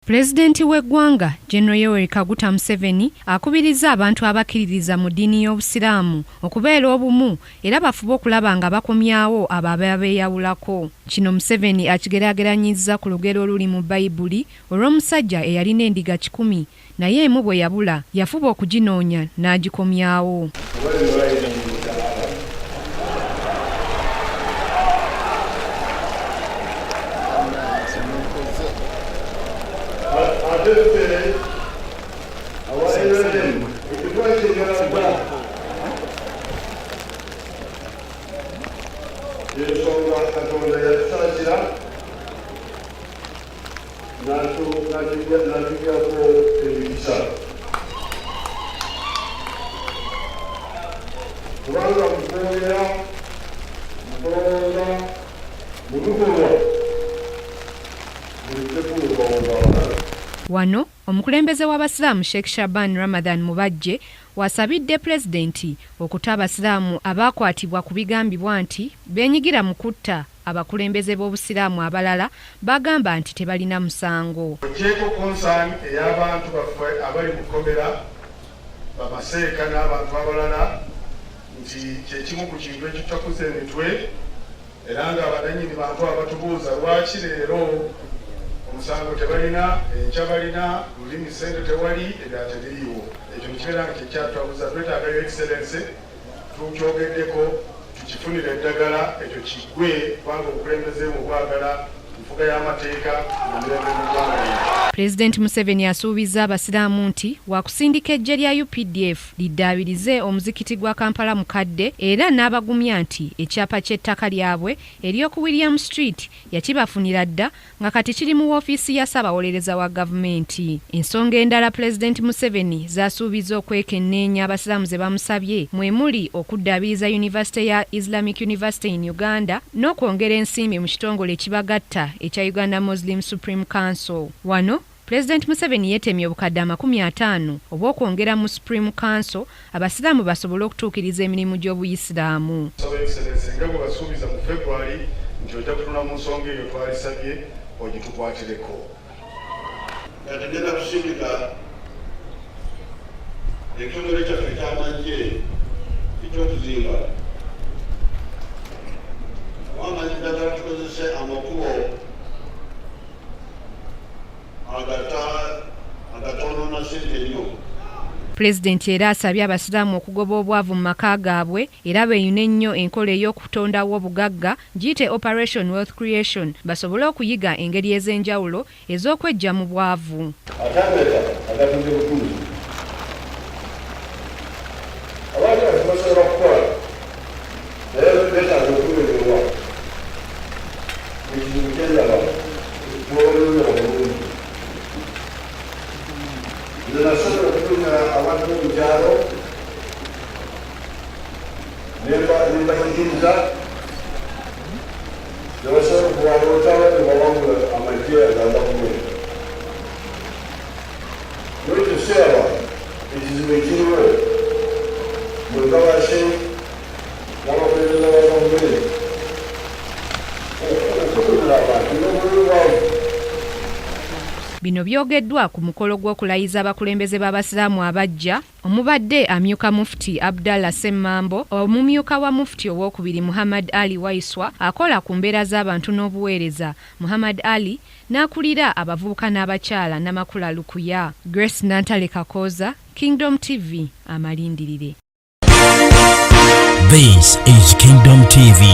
Pulezidenti w'eggwanga General Yoweri Kaguta Museveni akubiriza abantu abakkiririza mu ddiini y'Obusiraamu okubeera obumu era bafube okulaba nga bakomyawo abo abeeyawulako. Kino Museveni akigeraageranyizza ku lugero oluli mu Bayibuli olw'omusajja eyalina endiga 100 naye emu bwe yabula yafuba okuginoonya n'agikomyawo. Wano omukulembeze w'abasiraamu Sheikh Shaban Ramadan Mubajje wasabidde pulezidenti okuta abasiraamu abaakwatibwa ku bigambibwa nti beenyigira mu kutta abakulembeze b'obusiraamu abalala bagamba nti tebalina musango. Ogyeko konsani ey'abantu baffe abali mu kkomera bamaseeka n'abantu abalala nti kyekimu ku kintu ekitakuza emitwe era nga abananyini bantu abatubuuza lwaki leero omusango tebalina, enkya balina, lulimi ssente tewali, eddala teririiwo. Ekyo nikibeera nga kyekyatwabuza. Twetaaga Your Excellency tukyogeddeko tukifunire eddagala ekyo kiggwe kubanga obukulembeze bwagala enfuga y'amateeka mu mirembe mu ggwanga. Pulezidenti Museveni asuubiza abasiraamu nti wakusindika eggye lya UPDF liddaabirize omuzikiti gwa Kampala mukadde era n'abagumya nti ekyapa ky'ettaka lyabwe ery'oku William Street yakibafunira dda nga kati kiri mu woofiisi ya Ssaabawolereza wa gavumenti. Ensonga endala Pulezidenti Museveni z'asuubiza okwekenneenya abasiraamu ze bamusabye mwe muli okuddaabiriza Yunivasite ya Islamic University in Uganda n'okwongera ensimbi mu kitongole ekibagatta ekya Uganda Muslim Supreme Council. Wano Pulezidenti Museveni yetemye obukadde 50 obw'okwongera mu Supreme Council abasiraamu basobole okutuukiriza emirimu gy'obuyisiraamu. Nga bwe basuubiza mu February nti ojja kutunula mu nsonga eyo twalisabye ogitukwatireko. Nga tugenda kusindika ekitongole kyaffe ky'amagye eky'okuzimba wamagye ddagala tukozese amakubo agatonoona ssente nnyo. Pulezidenti era asabye abasiraamu okugoba obwavu mu maka gaabwe era beeyune ennyo enkola ey'okutondawo obugagga giyite Operation Wealth Creation basobole okuyiga engeri ez'enjawulo ez'okweggya mu bwavu. Agatunze butuuzi abantu basobola okukola naye beetaaga okuweerwa ekizibu kyendaba kuololera obulungi. Nze nasobola okutuuza abantu mu byalo nembayigiriza ne basobola okuwala olutalo ne bawangula amagye agamba kumwe. Muri icyo kiseera ekizibu ekiriwo mwebwe abashe n'abakulembeze ba gavumenti okukulira abantu n'obululu bwabwe. Bino byogeddwa ku mukolo gw'okulayiza abakulembeze b'abasiraamu abaggya omubadde amyuka Mufti Abdallah Semmambo, omumyuka wa Mufti owookubiri Muhammad Ali Waiswa akola ku mbeera z'abantu n'obuweereza Muhammad Ali n'akulira abavubuka n'abakyala Namakula Lukuya. Grace Nantale Kakoza, Kingdom TV, amalindirire. This is Kingdom TV.